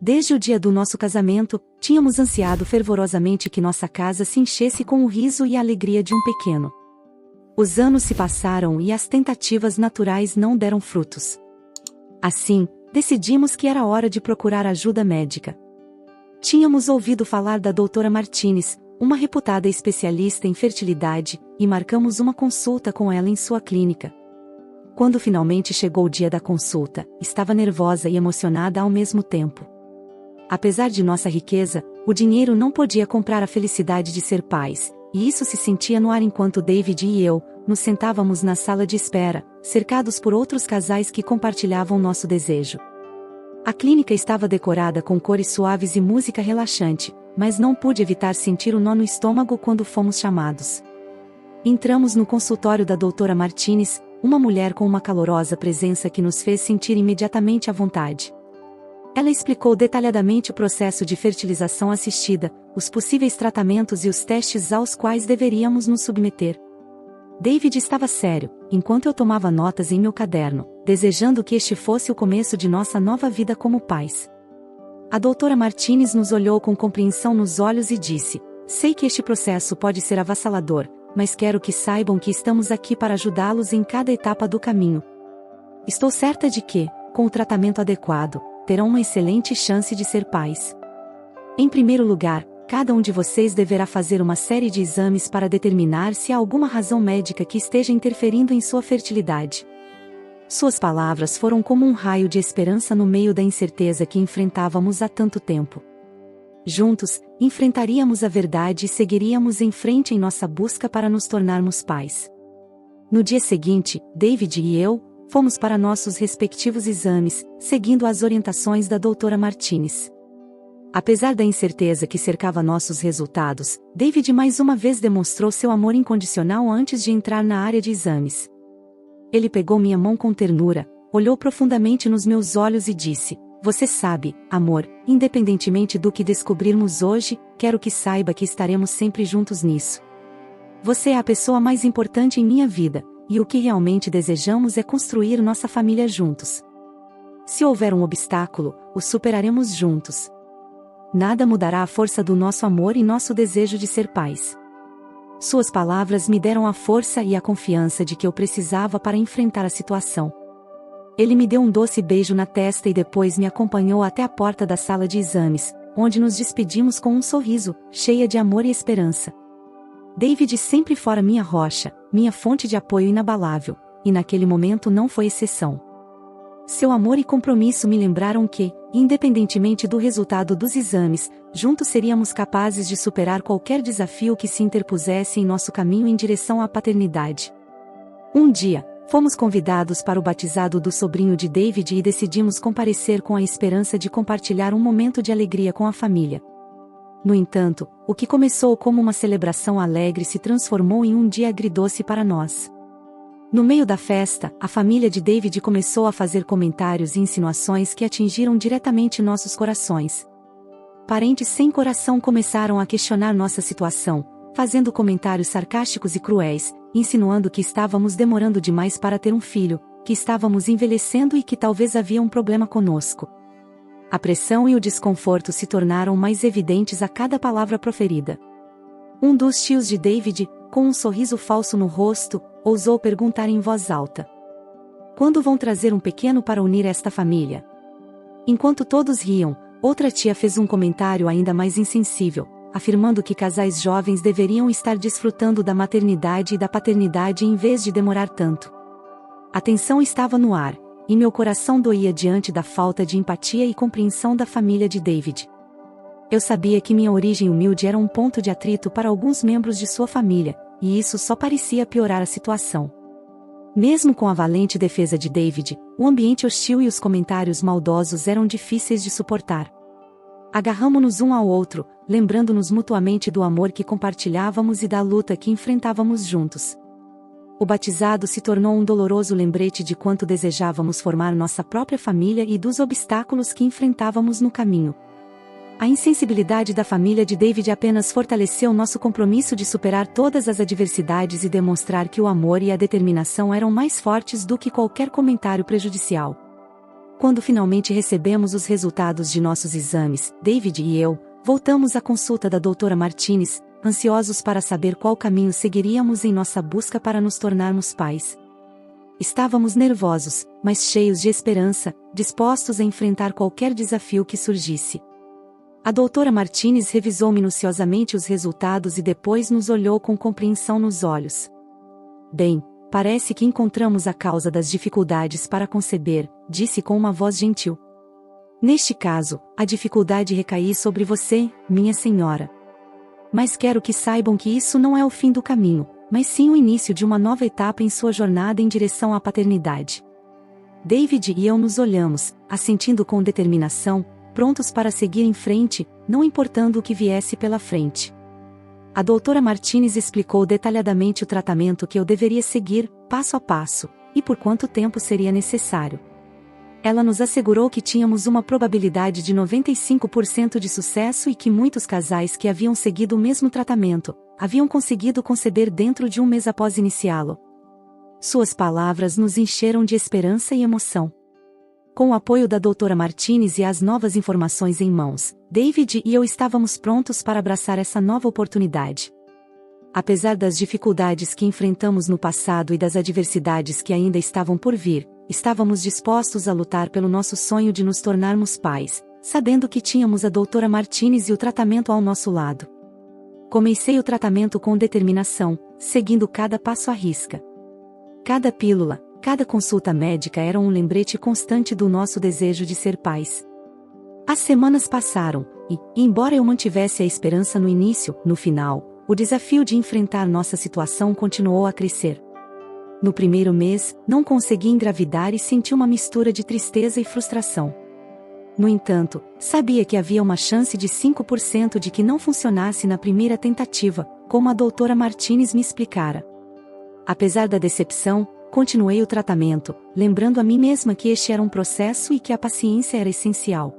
Desde o dia do nosso casamento, tínhamos ansiado fervorosamente que nossa casa se enchesse com o riso e a alegria de um pequeno. Os anos se passaram e as tentativas naturais não deram frutos. Assim, decidimos que era hora de procurar ajuda médica. Tínhamos ouvido falar da doutora Martinez, uma reputada especialista em fertilidade, e marcamos uma consulta com ela em sua clínica. Quando finalmente chegou o dia da consulta, estava nervosa e emocionada ao mesmo tempo. Apesar de nossa riqueza, o dinheiro não podia comprar a felicidade de ser pais, e isso se sentia no ar enquanto David e eu nos sentávamos na sala de espera, cercados por outros casais que compartilhavam nosso desejo. A clínica estava decorada com cores suaves e música relaxante, mas não pude evitar sentir o nó no estômago quando fomos chamados. Entramos no consultório da doutora Martinez, uma mulher com uma calorosa presença que nos fez sentir imediatamente à vontade. Ela explicou detalhadamente o processo de fertilização assistida, os possíveis tratamentos e os testes aos quais deveríamos nos submeter. David estava sério, enquanto eu tomava notas em meu caderno, desejando que este fosse o começo de nossa nova vida como pais. A doutora Martinez nos olhou com compreensão nos olhos e disse: "Sei que este processo pode ser avassalador, mas quero que saibam que estamos aqui para ajudá-los em cada etapa do caminho. Estou certa de que, com o tratamento adequado, terão uma excelente chance de ser pais. Em primeiro lugar, cada um de vocês deverá fazer uma série de exames para determinar se há alguma razão médica que esteja interferindo em sua fertilidade." Suas palavras foram como um raio de esperança no meio da incerteza que enfrentávamos há tanto tempo. Juntos, enfrentaríamos a verdade e seguiríamos em frente em nossa busca para nos tornarmos pais. No dia seguinte, David e eu fomos para nossos respectivos exames, seguindo as orientações da doutora Martinez. Apesar da incerteza que cercava nossos resultados, David mais uma vez demonstrou seu amor incondicional antes de entrar na área de exames. Ele pegou minha mão com ternura, olhou profundamente nos meus olhos e disse: "Você sabe, amor, independentemente do que descobrirmos hoje, quero que saiba que estaremos sempre juntos nisso. Você é a pessoa mais importante em minha vida, e o que realmente desejamos é construir nossa família juntos. Se houver um obstáculo, o superaremos juntos. Nada mudará a força do nosso amor e nosso desejo de ser pais." Suas palavras me deram a força e a confiança de que eu precisava para enfrentar a situação. Ele me deu um doce beijo na testa e depois me acompanhou até a porta da sala de exames, onde nos despedimos com um sorriso, cheia de amor e esperança. David sempre fora minha rocha, minha fonte de apoio inabalável, e naquele momento não foi exceção. Seu amor e compromisso me lembraram que, independentemente do resultado dos exames, juntos seríamos capazes de superar qualquer desafio que se interpusesse em nosso caminho em direção à paternidade. Um dia, fomos convidados para o batizado do sobrinho de David e decidimos comparecer com a esperança de compartilhar um momento de alegria com a família. No entanto, o que começou como uma celebração alegre se transformou em um dia agridoce para nós. No meio da festa, a família de David começou a fazer comentários e insinuações que atingiram diretamente nossos corações. Parentes sem coração começaram a questionar nossa situação, fazendo comentários sarcásticos e cruéis, insinuando que estávamos demorando demais para ter um filho, que estávamos envelhecendo e que talvez havia um problema conosco. A pressão e o desconforto se tornaram mais evidentes a cada palavra proferida. Um dos tios de David, com um sorriso falso no rosto, ousou perguntar em voz alta: "Quando vão trazer um pequeno para unir esta família?" Enquanto todos riam, outra tia fez um comentário ainda mais insensível, afirmando que casais jovens deveriam estar desfrutando da maternidade e da paternidade em vez de demorar tanto. A tensão estava no ar, e meu coração doía diante da falta de empatia e compreensão da família de David. Eu sabia que minha origem humilde era um ponto de atrito para alguns membros de sua família, e isso só parecia piorar a situação. Mesmo com a valente defesa de David, o ambiente hostil e os comentários maldosos eram difíceis de suportar. Agarramo-nos um ao outro, lembrando-nos mutuamente do amor que compartilhávamos e da luta que enfrentávamos juntos. O batizado se tornou um doloroso lembrete de quanto desejávamos formar nossa própria família e dos obstáculos que enfrentávamos no caminho. A insensibilidade da família de David apenas fortaleceu nosso compromisso de superar todas as adversidades e demonstrar que o amor e a determinação eram mais fortes do que qualquer comentário prejudicial. Quando finalmente recebemos os resultados de nossos exames, David e eu voltamos à consulta da doutora Martinez, ansiosos para saber qual caminho seguiríamos em nossa busca para nos tornarmos pais. Estávamos nervosos, mas cheios de esperança, dispostos a enfrentar qualquer desafio que surgisse. A doutora Martinez revisou minuciosamente os resultados e depois nos olhou com compreensão nos olhos. Bem, parece que encontramos a causa das dificuldades para conceber, disse com uma voz gentil. Neste caso, a dificuldade recai sobre você, minha senhora. Mas quero que saibam que isso não é o fim do caminho, mas sim o início de uma nova etapa em sua jornada em direção à paternidade. David e eu nos olhamos, assentindo com determinação, prontos para seguir em frente, não importando o que viesse pela frente. A doutora Martinez explicou detalhadamente o tratamento que eu deveria seguir, passo a passo, e por quanto tempo seria necessário. Ela nos assegurou que tínhamos uma probabilidade de 95% de sucesso e que muitos casais que haviam seguido o mesmo tratamento haviam conseguido conceber dentro de um mês após iniciá-lo. Suas palavras nos encheram de esperança e emoção. Com o apoio da doutora Martinez e as novas informações em mãos, David e eu estávamos prontos para abraçar essa nova oportunidade. Apesar das dificuldades que enfrentamos no passado e das adversidades que ainda estavam por vir, estávamos dispostos a lutar pelo nosso sonho de nos tornarmos pais, sabendo que tínhamos a doutora Martinez e o tratamento ao nosso lado. Comecei o tratamento com determinação, seguindo cada passo à risca. Cada pílula, cada consulta médica era um lembrete constante do nosso desejo de ser pais. As semanas passaram, e, embora eu mantivesse a esperança no início, no final, o desafio de enfrentar nossa situação continuou a crescer. No primeiro mês, não consegui engravidar e senti uma mistura de tristeza e frustração. No entanto, sabia que havia uma chance de 5% de que não funcionasse na primeira tentativa, como a doutora Martinez me explicara. Apesar da decepção, continuei o tratamento, lembrando a mim mesma que este era um processo e que a paciência era essencial.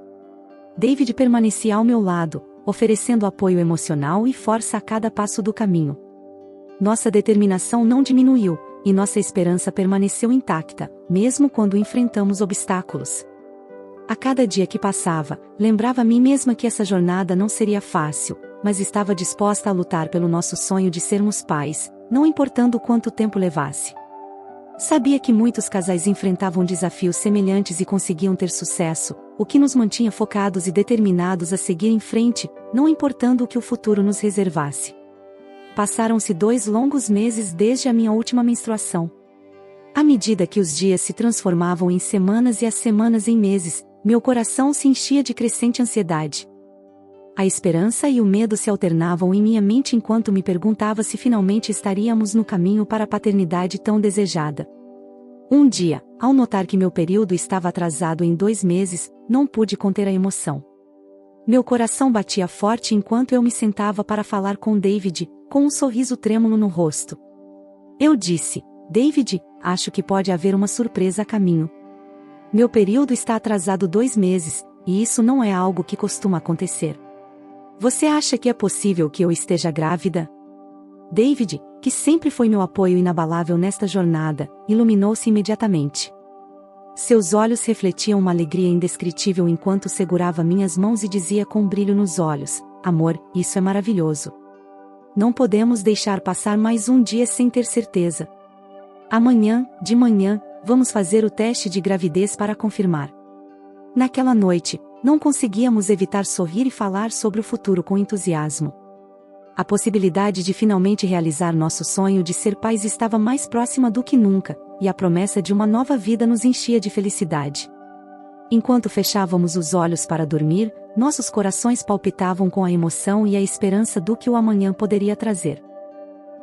David permanecia ao meu lado, oferecendo apoio emocional e força a cada passo do caminho. Nossa determinação não diminuiu, e nossa esperança permaneceu intacta, mesmo quando enfrentamos obstáculos. A cada dia que passava, lembrava a mim mesma que essa jornada não seria fácil, mas estava disposta a lutar pelo nosso sonho de sermos pais, não importando quanto tempo levasse. Sabia que muitos casais enfrentavam desafios semelhantes e conseguiam ter sucesso, o que nos mantinha focados e determinados a seguir em frente, não importando o que o futuro nos reservasse. Passaram-se 2 longos meses desde a minha última menstruação. À medida que os dias se transformavam em semanas e as semanas em meses, meu coração se enchia de crescente ansiedade. A esperança e o medo se alternavam em minha mente enquanto me perguntava se finalmente estaríamos no caminho para a paternidade tão desejada. Um dia, ao notar que meu período estava atrasado em 2 meses, não pude conter a emoção. Meu coração batia forte enquanto eu me sentava para falar com David, com um sorriso trêmulo no rosto. Eu disse: David, acho que pode haver uma surpresa a caminho. Meu período está atrasado 2 meses, e isso não é algo que costuma acontecer. Você acha que é possível que eu esteja grávida? David, que sempre foi meu apoio inabalável nesta jornada, iluminou-se imediatamente. Seus olhos refletiam uma alegria indescritível enquanto segurava minhas mãos e dizia com um brilho nos olhos: Amor, isso é maravilhoso. Não podemos deixar passar mais um dia sem ter certeza. Amanhã, de manhã, vamos fazer o teste de gravidez para confirmar. Naquela noite, não conseguíamos evitar sorrir e falar sobre o futuro com entusiasmo. A possibilidade de finalmente realizar nosso sonho de ser pais estava mais próxima do que nunca, e a promessa de uma nova vida nos enchia de felicidade. Enquanto fechávamos os olhos para dormir, nossos corações palpitavam com a emoção e a esperança do que o amanhã poderia trazer.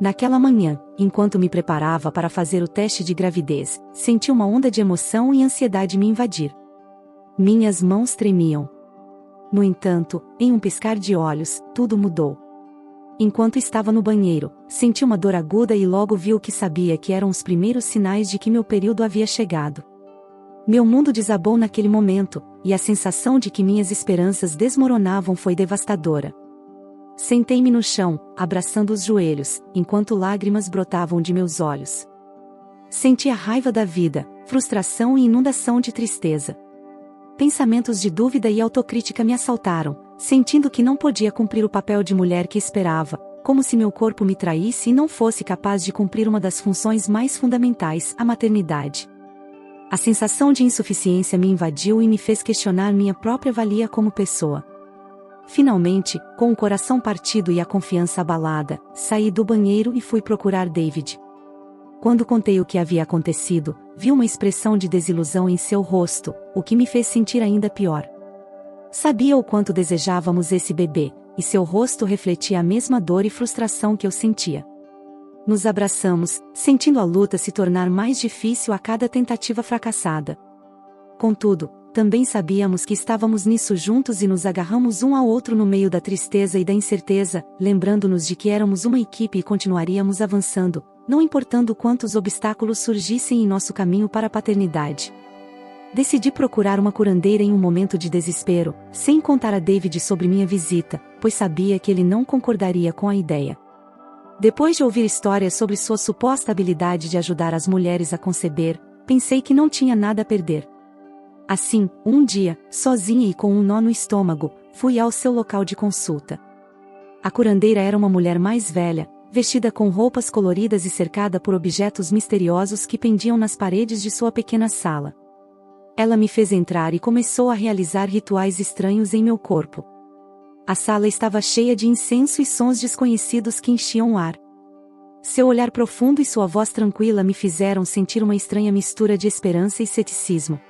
Naquela manhã, enquanto me preparava para fazer o teste de gravidez, senti uma onda de emoção e ansiedade me invadir. Minhas mãos tremiam. No entanto, em um piscar de olhos, tudo mudou. Enquanto estava no banheiro, senti uma dor aguda e logo vi o que sabia que eram os primeiros sinais de que meu período havia chegado. Meu mundo desabou naquele momento, e a sensação de que minhas esperanças desmoronavam foi devastadora. Sentei-me no chão, abraçando os joelhos, enquanto lágrimas brotavam de meus olhos. Senti a raiva da vida, frustração e inundação de tristeza. pensamentos de dúvida e autocrítica me assaltaram, sentindo que não podia cumprir o papel de mulher que esperava, como se meu corpo me traísse e não fosse capaz de cumprir uma das funções mais fundamentais, a maternidade. A sensação de insuficiência me invadiu e me fez questionar minha própria valia como pessoa. Finalmente, com o coração partido e a confiança abalada, saí do banheiro e fui procurar David. Quando contei o que havia acontecido, vi uma expressão de desilusão em seu rosto, o que me fez sentir ainda pior. Sabia o quanto desejávamos esse bebê, e seu rosto refletia a mesma dor e frustração que eu sentia. Nos abraçamos, sentindo a luta se tornar mais difícil a cada tentativa fracassada. Contudo, também sabíamos que estávamos nisso juntos e nos agarramos um ao outro no meio da tristeza e da incerteza, lembrando-nos de que éramos uma equipe e continuaríamos avançando, não importando quantos obstáculos surgissem em nosso caminho para a paternidade. Decidi procurar uma curandeira em um momento de desespero, sem contar a David sobre minha visita, pois sabia que ele não concordaria com a ideia. Depois de ouvir histórias sobre sua suposta habilidade de ajudar as mulheres a conceber, pensei que não tinha nada a perder. Assim, um dia, sozinha e com um nó no estômago, fui ao seu local de consulta. A curandeira era uma mulher mais velha, vestida com roupas coloridas e cercada por objetos misteriosos que pendiam nas paredes de sua pequena sala. Ela me fez entrar e começou a realizar rituais estranhos em meu corpo. A sala estava cheia de incenso e sons desconhecidos que enchiam o ar. Seu olhar profundo e sua voz tranquila me fizeram sentir uma estranha mistura de esperança e ceticismo.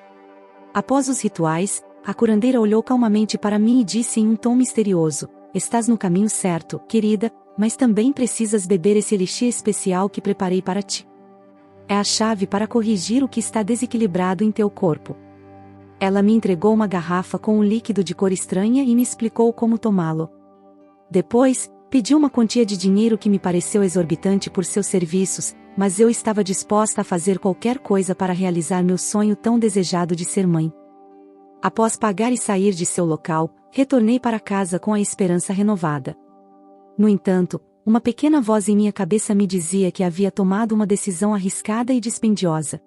Após os rituais, a curandeira olhou calmamente para mim e disse em um tom misterioso: "Estás no caminho certo, querida, mas também precisas beber esse elixir especial que preparei para ti. É a chave para corrigir o que está desequilibrado em teu corpo." Ela me entregou uma garrafa com um líquido de cor estranha e me explicou como tomá-lo. Depois, pediu uma quantia de dinheiro que me pareceu exorbitante por seus serviços, mas eu estava disposta a fazer qualquer coisa para realizar meu sonho tão desejado de ser mãe. Após pagar e sair de seu local, retornei para casa com a esperança renovada. No entanto, uma pequena voz em minha cabeça me dizia que havia tomado uma decisão arriscada e dispendiosa.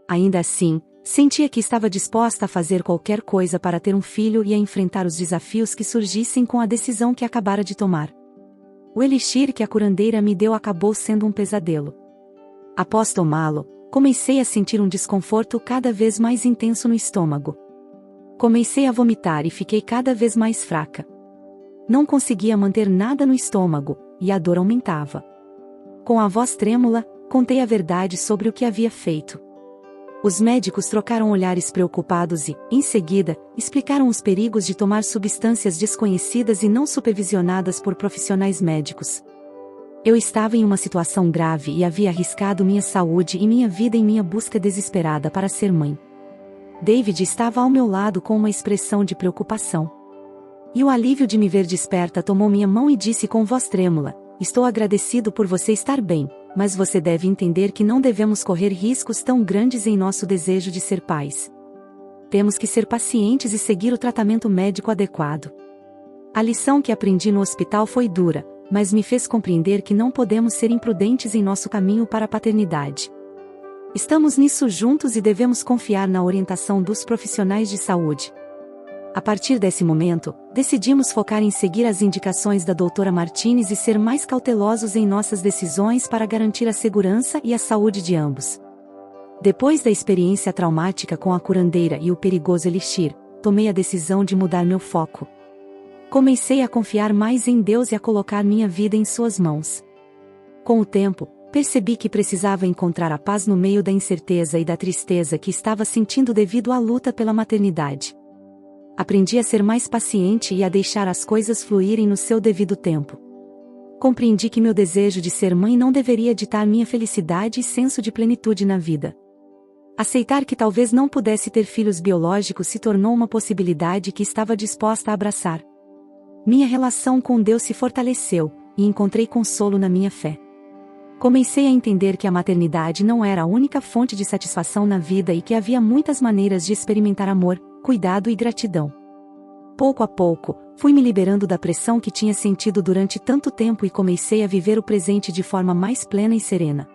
Ainda assim, sentia que estava disposta a fazer qualquer coisa para ter um filho e a enfrentar os desafios que surgissem com a decisão que acabara de tomar. O elixir que a curandeira me deu acabou sendo um pesadelo. Após tomá-lo, comecei a sentir um desconforto cada vez mais intenso no estômago. Comecei a vomitar e fiquei cada vez mais fraca. Não conseguia manter nada no estômago, e a dor aumentava. Com a voz trêmula, contei a verdade sobre o que havia feito. Os médicos trocaram olhares preocupados e, em seguida, explicaram os perigos de tomar substâncias desconhecidas e não supervisionadas por profissionais médicos. Eu estava em uma situação grave e havia arriscado minha saúde e minha vida em minha busca desesperada para ser mãe. David estava ao meu lado com uma expressão de preocupação. E o alívio de me ver desperta tomou minha mão e disse com voz trêmula: "Estou agradecido por você estar bem, mas você deve entender que não devemos correr riscos tão grandes em nosso desejo de ser pais. Temos que ser pacientes e seguir o tratamento médico adequado." A lição que aprendi no hospital foi dura, mas me fez compreender que não podemos ser imprudentes em nosso caminho para a paternidade. Estamos nisso juntos e devemos confiar na orientação dos profissionais de saúde. A partir desse momento, decidimos focar em seguir as indicações da doutora Martinez e ser mais cautelosos em nossas decisões para garantir a segurança e a saúde de ambos. Depois da experiência traumática com a curandeira e o perigoso elixir, tomei a decisão de mudar meu foco. Comecei a confiar mais em Deus e a colocar minha vida em suas mãos. Com o tempo, percebi que precisava encontrar a paz no meio da incerteza e da tristeza que estava sentindo devido à luta pela maternidade. Aprendi a ser mais paciente e a deixar as coisas fluírem no seu devido tempo. Compreendi que meu desejo de ser mãe não deveria ditar minha felicidade e senso de plenitude na vida. Aceitar que talvez não pudesse ter filhos biológicos se tornou uma possibilidade que estava disposta a abraçar. Minha relação com Deus se fortaleceu, e encontrei consolo na minha fé. Comecei a entender que a maternidade não era a única fonte de satisfação na vida e que havia muitas maneiras de experimentar amor, cuidado e gratidão. Pouco a pouco, fui me liberando da pressão que tinha sentido durante tanto tempo e comecei a viver o presente de forma mais plena e serena.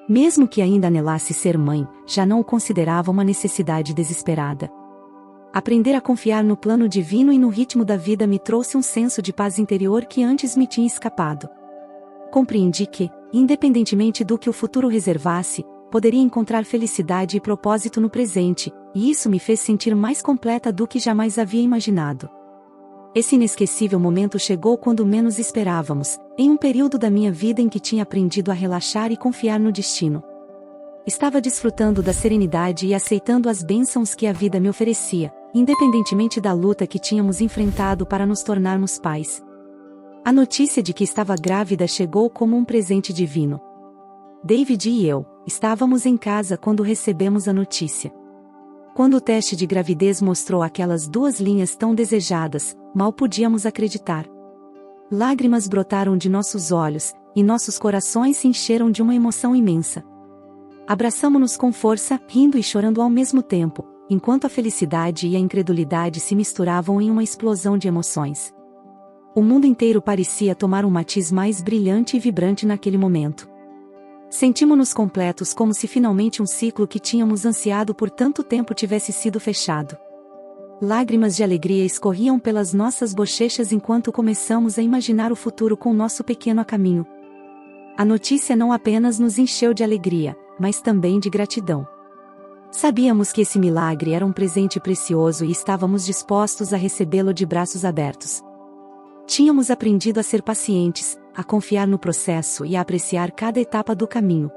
Mesmo que ainda anelasse ser mãe, já não o considerava uma necessidade desesperada. Aprender a confiar no plano divino e no ritmo da vida me trouxe um senso de paz interior que antes me tinha escapado. Compreendi que, independentemente do que o futuro reservasse, poderia encontrar felicidade e propósito no presente, e isso me fez sentir mais completa do que jamais havia imaginado. Esse inesquecível momento chegou quando menos esperávamos, em um período da minha vida em que tinha aprendido a relaxar e confiar no destino. Estava desfrutando da serenidade e aceitando as bênçãos que a vida me oferecia, independentemente da luta que tínhamos enfrentado para nos tornarmos pais. A notícia de que estava grávida chegou como um presente divino. David e eu estávamos em casa quando recebemos a notícia. Quando o teste de gravidez mostrou aquelas 2 linhas tão desejadas, mal podíamos acreditar. Lágrimas brotaram de nossos olhos, e nossos corações se encheram de uma emoção imensa. Abraçamo-nos com força, rindo e chorando ao mesmo tempo, enquanto a felicidade e a incredulidade se misturavam em uma explosão de emoções. O mundo inteiro parecia tomar um matiz mais brilhante e vibrante naquele momento. Sentimos-nos completos, como se finalmente um ciclo que tínhamos ansiado por tanto tempo tivesse sido fechado. Lágrimas de alegria escorriam pelas nossas bochechas enquanto começamos a imaginar o futuro com nosso pequeno a caminho. A notícia não apenas nos encheu de alegria, mas também de gratidão. Sabíamos que esse milagre era um presente precioso e estávamos dispostos a recebê-lo de braços abertos. Tínhamos aprendido a ser pacientes, a confiar no processo e a apreciar cada etapa do caminho.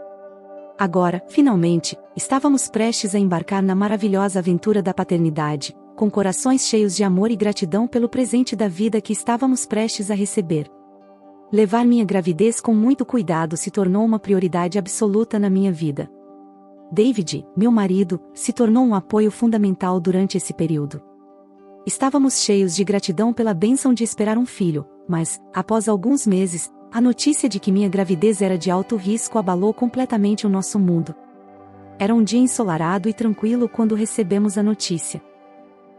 Agora, finalmente, estávamos prestes a embarcar na maravilhosa aventura da paternidade, com corações cheios de amor e gratidão pelo presente da vida que estávamos prestes a receber. Levar minha gravidez com muito cuidado se tornou uma prioridade absoluta na minha vida. David, meu marido, se tornou um apoio fundamental durante esse período. Estávamos cheios de gratidão pela bênção de esperar um filho, mas, após alguns meses, a notícia de que minha gravidez era de alto risco abalou completamente o nosso mundo. Era um dia ensolarado e tranquilo quando recebemos a notícia.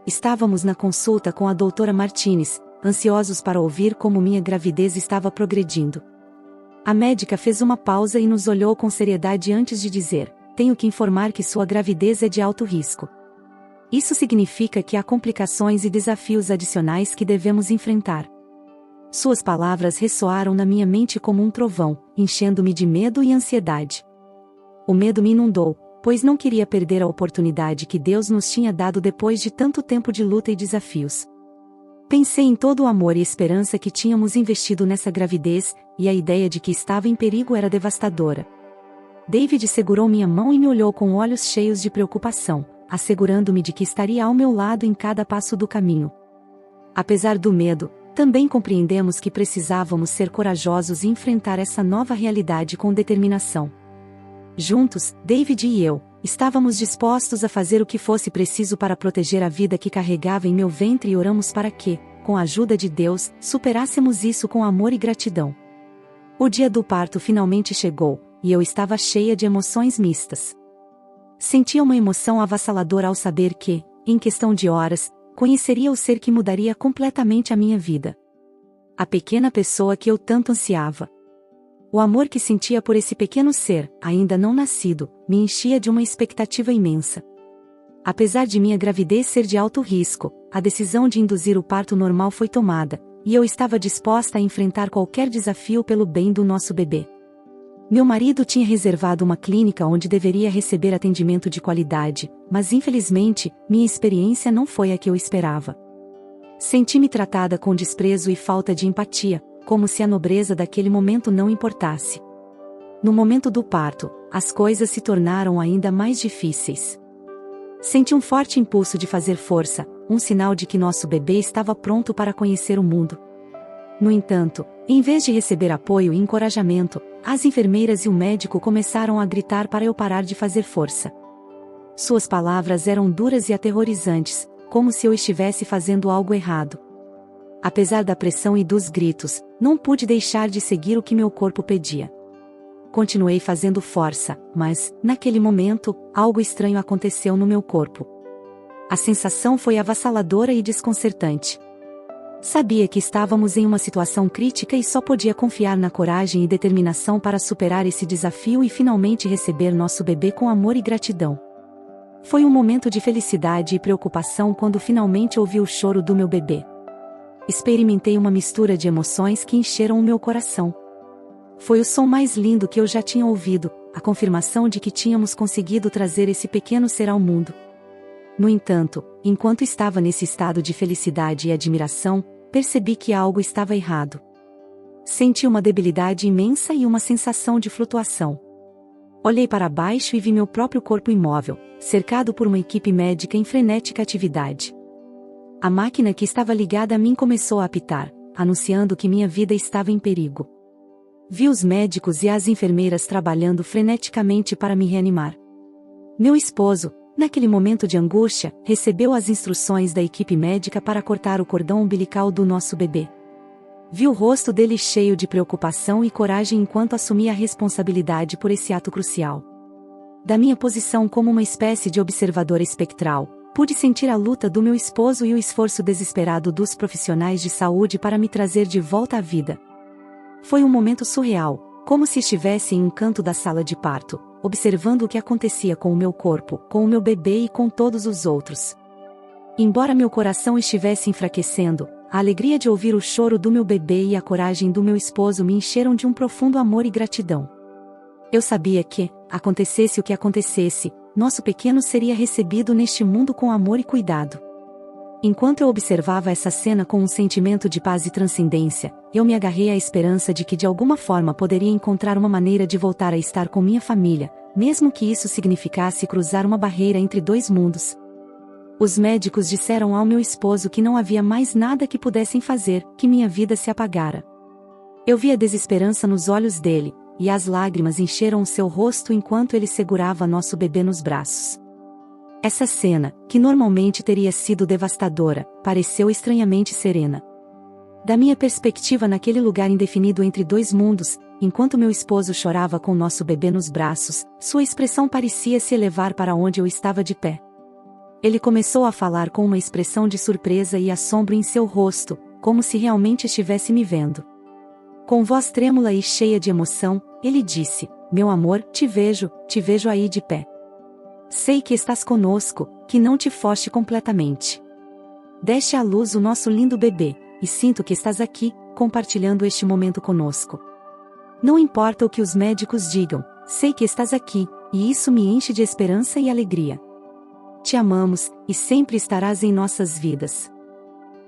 Estávamos na consulta com a doutora Martinez, ansiosos para ouvir como minha gravidez estava progredindo. A médica fez uma pausa e nos olhou com seriedade antes de dizer: "Tenho que informar que sua gravidez é de alto risco. Isso significa que há complicações e desafios adicionais que devemos enfrentar." Suas palavras ressoaram na minha mente como um trovão, enchendo-me de medo e ansiedade. O medo me inundou, pois não queria perder a oportunidade que Deus nos tinha dado depois de tanto tempo de luta e desafios. Pensei em todo o amor e esperança que tínhamos investido nessa gravidez, e a ideia de que estava em perigo era devastadora. David segurou minha mão e me olhou com olhos cheios de preocupação, assegurando-me de que estaria ao meu lado em cada passo do caminho. Apesar do medo, também compreendemos que precisávamos ser corajosos e enfrentar essa nova realidade com determinação. Juntos, David e eu, estávamos dispostos a fazer o que fosse preciso para proteger a vida que carregava em meu ventre e oramos para que, com a ajuda de Deus, superássemos isso com amor e gratidão. O dia do parto finalmente chegou, e eu estava cheia de emoções mistas. Sentia uma emoção avassaladora ao saber que, em questão de horas, conheceria o ser que mudaria completamente a minha vida. A pequena pessoa que eu tanto ansiava. O amor que sentia por esse pequeno ser, ainda não nascido, me enchia de uma expectativa imensa. Apesar de minha gravidez ser de alto risco, a decisão de induzir o parto normal foi tomada, e eu estava disposta a enfrentar qualquer desafio pelo bem do nosso bebê. Meu marido tinha reservado uma clínica onde deveria receber atendimento de qualidade, mas infelizmente, minha experiência não foi a que eu esperava. Senti-me tratada com desprezo e falta de empatia, como se a nobreza daquele momento não importasse. No momento do parto, as coisas se tornaram ainda mais difíceis. Senti um forte impulso de fazer força, um sinal de que nosso bebê estava pronto para conhecer o mundo. No entanto, em vez de receber apoio e encorajamento, as enfermeiras e o médico começaram a gritar para eu parar de fazer força. Suas palavras eram duras e aterrorizantes, como se eu estivesse fazendo algo errado. Apesar da pressão e dos gritos, não pude deixar de seguir o que meu corpo pedia. Continuei fazendo força, mas, naquele momento, algo estranho aconteceu no meu corpo. A sensação foi avassaladora e desconcertante. Sabia que estávamos em uma situação crítica e só podia confiar na coragem e determinação para superar esse desafio e finalmente receber nosso bebê com amor e gratidão. Foi um momento de felicidade e preocupação quando finalmente ouvi o choro do meu bebê. Experimentei uma mistura de emoções que encheram o meu coração. Foi o som mais lindo que eu já tinha ouvido, a confirmação de que tínhamos conseguido trazer esse pequeno ser ao mundo. No entanto, enquanto estava nesse estado de felicidade e admiração, percebi que algo estava errado. Senti uma debilidade imensa e uma sensação de flutuação. Olhei para baixo e vi meu próprio corpo imóvel, cercado por uma equipe médica em frenética atividade. A máquina que estava ligada a mim começou a apitar, anunciando que minha vida estava em perigo. Vi os médicos e as enfermeiras trabalhando freneticamente para me reanimar. Meu esposo, naquele momento de angústia, recebeu as instruções da equipe médica para cortar o cordão umbilical do nosso bebê. Vi o rosto dele cheio de preocupação e coragem enquanto assumia a responsabilidade por esse ato crucial. Da minha posição como uma espécie de observadora espectral, pude sentir a luta do meu esposo e o esforço desesperado dos profissionais de saúde para me trazer de volta à vida. Foi um momento surreal, como se estivesse em um canto da sala de parto, observando o que acontecia com o meu corpo, com o meu bebê e com todos os outros. Embora meu coração estivesse enfraquecendo, a alegria de ouvir o choro do meu bebê e a coragem do meu esposo me encheram de um profundo amor e gratidão. Eu sabia que, acontecesse o que acontecesse, nosso pequeno seria recebido neste mundo com amor e cuidado. Enquanto eu observava essa cena com um sentimento de paz e transcendência, eu me agarrei à esperança de que de alguma forma poderia encontrar uma maneira de voltar a estar com minha família, mesmo que isso significasse cruzar uma barreira entre dois mundos. Os médicos disseram ao meu esposo que não havia mais nada que pudessem fazer, que minha vida se apagara. Eu vi a desesperança nos olhos dele, e as lágrimas encheram o seu rosto enquanto ele segurava nosso bebê nos braços. Essa cena, que normalmente teria sido devastadora, pareceu estranhamente serena. Da minha perspectiva naquele lugar indefinido entre dois mundos, enquanto meu esposo chorava com nosso bebê nos braços, sua expressão parecia se elevar para onde eu estava de pé. Ele começou a falar com uma expressão de surpresa e assombro em seu rosto, como se realmente estivesse me vendo. Com voz trêmula e cheia de emoção, ele disse: "Meu amor, te vejo aí de pé. Sei que estás conosco, que não te foste completamente. Deste à luz o nosso lindo bebê, e sinto que estás aqui, compartilhando este momento conosco. Não importa o que os médicos digam, sei que estás aqui, e isso me enche de esperança e alegria. Te amamos, e sempre estarás em nossas vidas."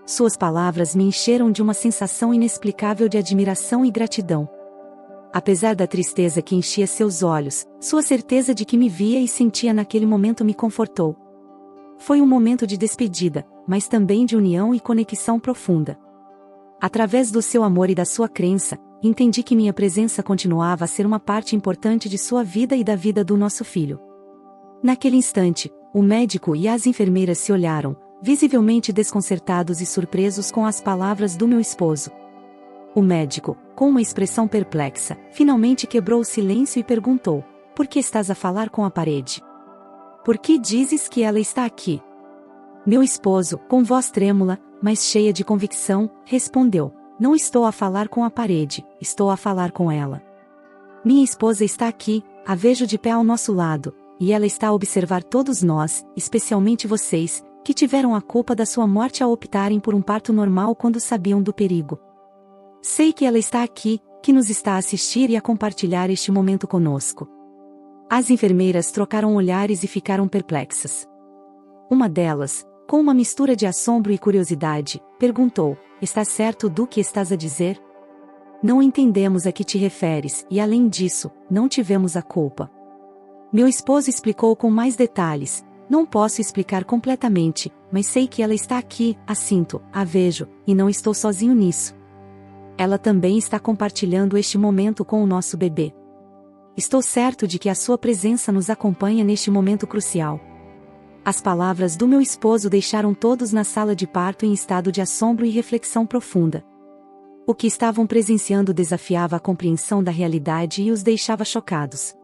Suas palavras me encheram de uma sensação inexplicável de admiração e gratidão. Apesar da tristeza que enchia seus olhos, sua certeza de que me via e sentia naquele momento me confortou. Foi um momento de despedida, mas também de união e conexão profunda. Através do seu amor e da sua crença, entendi que minha presença continuava a ser uma parte importante de sua vida e da vida do nosso filho. Naquele instante, o médico e as enfermeiras se olharam, visivelmente desconcertados e surpresos com as palavras do meu esposo. O médico, com uma expressão perplexa, finalmente quebrou o silêncio e perguntou: "Por que estás a falar com a parede? Por que dizes que ela está aqui?" Meu esposo, com voz trêmula, mas cheia de convicção, respondeu: "Não estou a falar com a parede, estou a falar com ela. Minha esposa está aqui, a vejo de pé ao nosso lado, e ela está a observar todos nós, especialmente vocês, que tiveram a culpa da sua morte ao optarem por um parto normal quando sabiam do perigo. Sei que ela está aqui, que nos está a assistir e a compartilhar este momento conosco." As enfermeiras trocaram olhares e ficaram perplexas. Uma delas, com uma mistura de assombro e curiosidade, perguntou: "Estás certo do que estás a dizer? Não entendemos a que te referes, e além disso, não tivemos a culpa." Meu esposo explicou com mais detalhes: "Não posso explicar completamente, mas sei que ela está aqui, a sinto, a vejo, e não estou sozinho nisso. Ela também está compartilhando este momento com o nosso bebê. Estou certo de que a sua presença nos acompanha neste momento crucial." As palavras do meu esposo deixaram todos na sala de parto em estado de assombro e reflexão profunda. O que estavam presenciando desafiava a compreensão da realidade e os deixava chocados.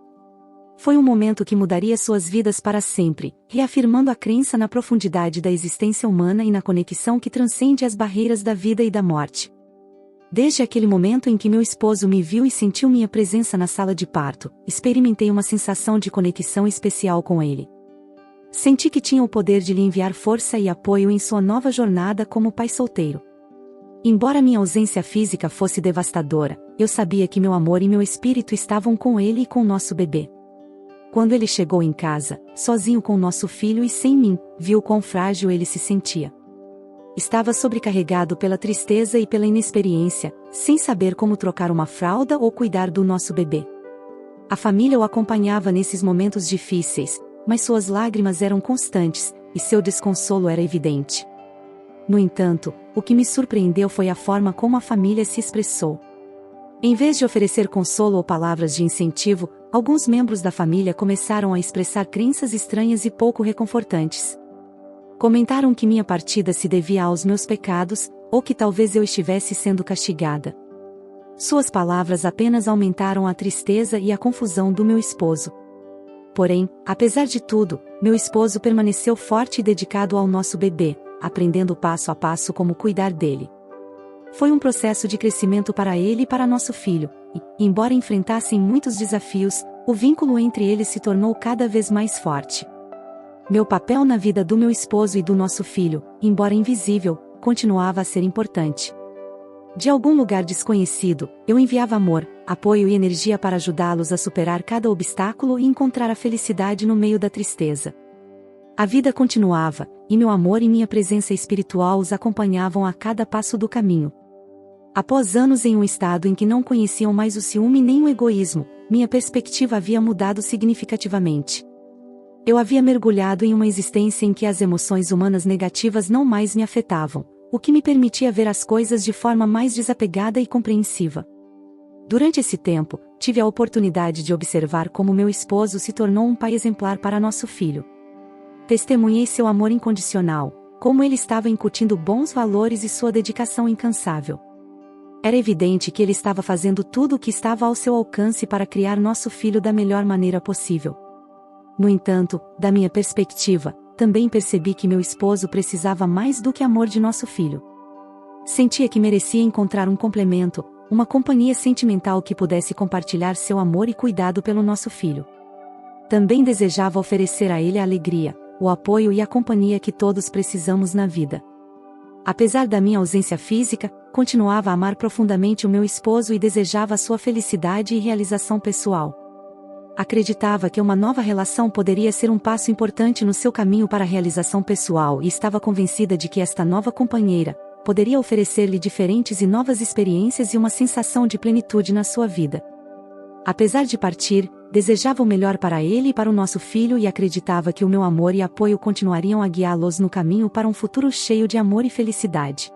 Foi um momento que mudaria suas vidas para sempre, reafirmando a crença na profundidade da existência humana e na conexão que transcende as barreiras da vida e da morte. Desde aquele momento em que meu esposo me viu e sentiu minha presença na sala de parto, experimentei uma sensação de conexão especial com ele. Senti que tinha o poder de lhe enviar força e apoio em sua nova jornada como pai solteiro. Embora minha ausência física fosse devastadora, eu sabia que meu amor e meu espírito estavam com ele e com nosso bebê. Quando ele chegou em casa, sozinho com nosso filho e sem mim, viu quão frágil ele se sentia. Estava sobrecarregado pela tristeza e pela inexperiência, sem saber como trocar uma fralda ou cuidar do nosso bebê. A família o acompanhava nesses momentos difíceis, mas suas lágrimas eram constantes, e seu desconsolo era evidente. No entanto, o que me surpreendeu foi a forma como a família se expressou. Em vez de oferecer consolo ou palavras de incentivo, alguns membros da família começaram a expressar crenças estranhas e pouco reconfortantes. Comentaram que minha partida se devia aos meus pecados, ou que talvez eu estivesse sendo castigada. Suas palavras apenas aumentaram a tristeza e a confusão do meu esposo. Porém, apesar de tudo, meu esposo permaneceu forte e dedicado ao nosso bebê, aprendendo passo a passo como cuidar dele. Foi um processo de crescimento para ele e para nosso filho, e, embora enfrentassem muitos desafios, o vínculo entre eles se tornou cada vez mais forte. Meu papel na vida do meu esposo e do nosso filho, embora invisível, continuava a ser importante. De algum lugar desconhecido, eu enviava amor, apoio e energia para ajudá-los a superar cada obstáculo e encontrar a felicidade no meio da tristeza. A vida continuava, e meu amor e minha presença espiritual os acompanhavam a cada passo do caminho. Após anos em um estado em que não conheciam mais o ciúme nem o egoísmo, minha perspectiva havia mudado significativamente. Eu havia mergulhado em uma existência em que as emoções humanas negativas não mais me afetavam, o que me permitia ver as coisas de forma mais desapegada e compreensiva. Durante esse tempo, tive a oportunidade de observar como meu esposo se tornou um pai exemplar para nosso filho. Testemunhei seu amor incondicional, como ele estava incutindo bons valores e sua dedicação incansável. Era evidente que ele estava fazendo tudo o que estava ao seu alcance para criar nosso filho da melhor maneira possível. No entanto, da minha perspectiva, também percebi que meu esposo precisava mais do que amor de nosso filho. Sentia que merecia encontrar um complemento, uma companhia sentimental que pudesse compartilhar seu amor e cuidado pelo nosso filho. Também desejava oferecer a ele a alegria, o apoio e a companhia que todos precisamos na vida. Apesar da minha ausência física, continuava a amar profundamente o meu esposo e desejava sua felicidade e realização pessoal. Acreditava que uma nova relação poderia ser um passo importante no seu caminho para a realização pessoal e estava convencida de que esta nova companheira poderia oferecer-lhe diferentes e novas experiências e uma sensação de plenitude na sua vida. Apesar de partir, desejava o melhor para ele e para o nosso filho e acreditava que o meu amor e apoio continuariam a guiá-los no caminho para um futuro cheio de amor e felicidade.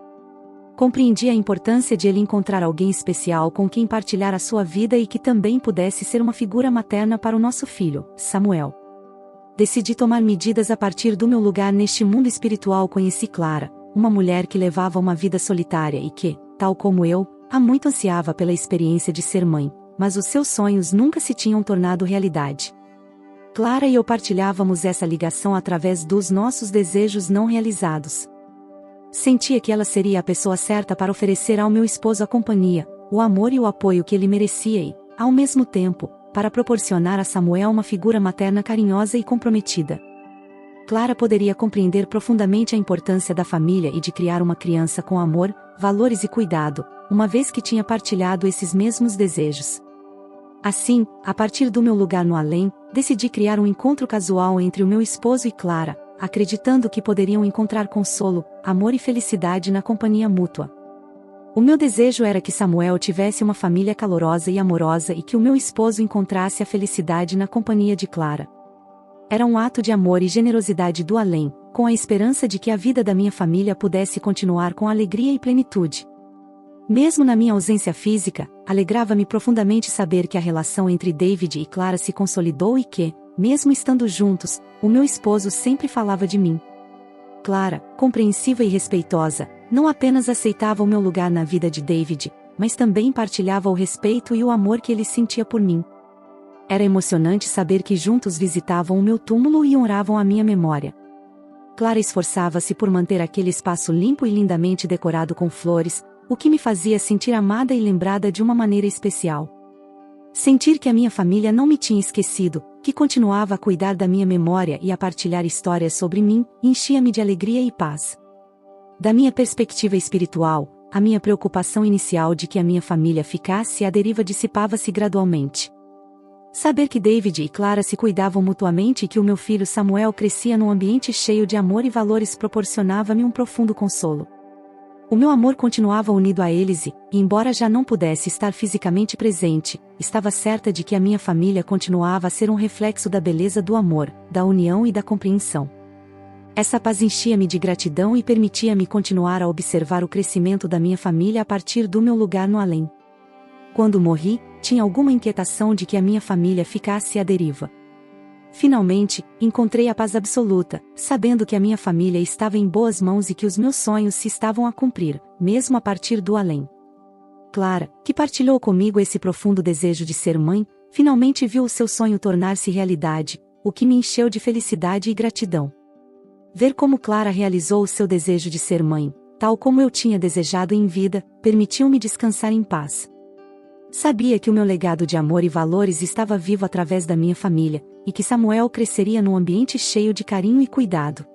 Compreendi a importância de ele encontrar alguém especial com quem partilhar a sua vida e que também pudesse ser uma figura materna para o nosso filho, Samuel. Decidi tomar medidas a partir do meu lugar neste mundo espiritual. Conheci Clara, uma mulher que levava uma vida solitária e que, tal como eu, há muito ansiava pela experiência de ser mãe, mas os seus sonhos nunca se tinham tornado realidade. Clara e eu partilhávamos essa ligação através dos nossos desejos não realizados. Sentia que ela seria a pessoa certa para oferecer ao meu esposo a companhia, o amor e o apoio que ele merecia e, ao mesmo tempo, para proporcionar a Samuel uma figura materna carinhosa e comprometida. Clara poderia compreender profundamente a importância da família e de criar uma criança com amor, valores e cuidado, uma vez que tinha partilhado esses mesmos desejos. Assim, a partir do meu lugar no além, decidi criar um encontro casual entre o meu esposo e Clara, acreditando que poderiam encontrar consolo, amor e felicidade na companhia mútua. O meu desejo era que Samuel tivesse uma família calorosa e amorosa e que o meu esposo encontrasse a felicidade na companhia de Clara. Era um ato de amor e generosidade do além, com a esperança de que a vida da minha família pudesse continuar com alegria e plenitude. Mesmo na minha ausência física, alegrava-me profundamente saber que a relação entre David e Clara se consolidou e que, mesmo estando juntos, o meu esposo sempre falava de mim. Clara, compreensiva e respeitosa, não apenas aceitava o meu lugar na vida de David, mas também partilhava o respeito e o amor que ele sentia por mim. Era emocionante saber que juntos visitavam o meu túmulo e honravam a minha memória. Clara esforçava-se por manter aquele espaço limpo e lindamente decorado com flores, o que me fazia sentir amada e lembrada de uma maneira especial. Sentir que a minha família não me tinha esquecido, que continuava a cuidar da minha memória e a partilhar histórias sobre mim, enchia-me de alegria e paz. Da minha perspectiva espiritual, a minha preocupação inicial de que a minha família ficasse à deriva dissipava-se gradualmente. Saber que David e Clara se cuidavam mutuamente e que o meu filho Samuel crescia num ambiente cheio de amor e valores proporcionava-me um profundo consolo. O meu amor continuava unido a eles e, embora já não pudesse estar fisicamente presente, estava certa de que a minha família continuava a ser um reflexo da beleza do amor, da união e da compreensão. Essa paz enchia-me de gratidão e permitia-me continuar a observar o crescimento da minha família a partir do meu lugar no além. Quando morri, tinha alguma inquietação de que a minha família ficasse à deriva. Finalmente, encontrei a paz absoluta, sabendo que a minha família estava em boas mãos e que os meus sonhos se estavam a cumprir, mesmo a partir do além. Clara, que partilhou comigo esse profundo desejo de ser mãe, finalmente viu o seu sonho tornar-se realidade, o que me encheu de felicidade e gratidão. Ver como Clara realizou o seu desejo de ser mãe, tal como eu tinha desejado em vida, permitiu-me descansar em paz. Sabia que o meu legado de amor e valores estava vivo através da minha família, e que Samuel cresceria num ambiente cheio de carinho e cuidado.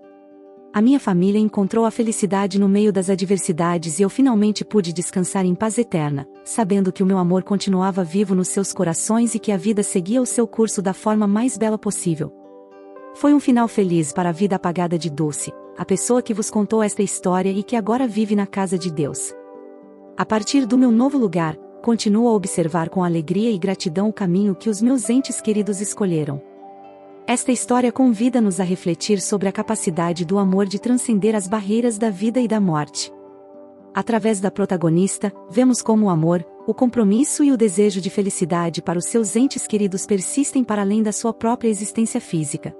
A minha família encontrou a felicidade no meio das adversidades e eu finalmente pude descansar em paz eterna, sabendo que o meu amor continuava vivo nos seus corações e que a vida seguia o seu curso da forma mais bela possível. Foi um final feliz para a vida apagada de Dulce, a pessoa que vos contou esta história e que agora vive na casa de Deus. A partir do meu novo lugar, continuo a observar com alegria e gratidão o caminho que os meus entes queridos escolheram. Esta história convida-nos a refletir sobre a capacidade do amor de transcender as barreiras da vida e da morte. Através da protagonista, vemos como o amor, o compromisso e o desejo de felicidade para os seus entes queridos persistem para além da sua própria existência física.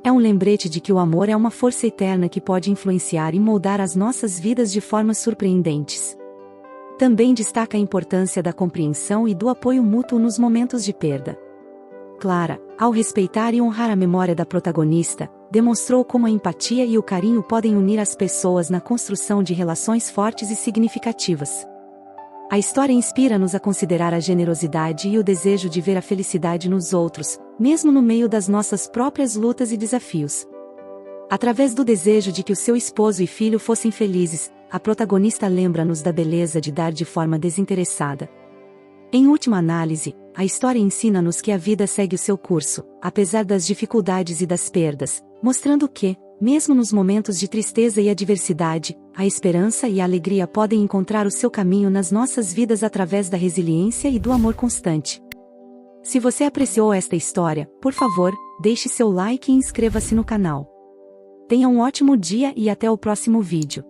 É um lembrete de que o amor é uma força eterna que pode influenciar e moldar as nossas vidas de formas surpreendentes. Também destaca a importância da compreensão e do apoio mútuo nos momentos de perda. Clara, ao respeitar e honrar a memória da protagonista, demonstrou como a empatia e o carinho podem unir as pessoas na construção de relações fortes e significativas. A história inspira-nos a considerar a generosidade e o desejo de ver a felicidade nos outros, mesmo no meio das nossas próprias lutas e desafios. Através do desejo de que o seu esposo e filho fossem felizes, a protagonista lembra-nos da beleza de dar de forma desinteressada. Em última análise, a história ensina-nos que a vida segue o seu curso, apesar das dificuldades e das perdas, mostrando que, mesmo nos momentos de tristeza e adversidade, a esperança e a alegria podem encontrar o seu caminho nas nossas vidas através da resiliência e do amor constante. Se você apreciou esta história, por favor, deixe seu like e inscreva-se no canal. Tenha um ótimo dia e até o próximo vídeo.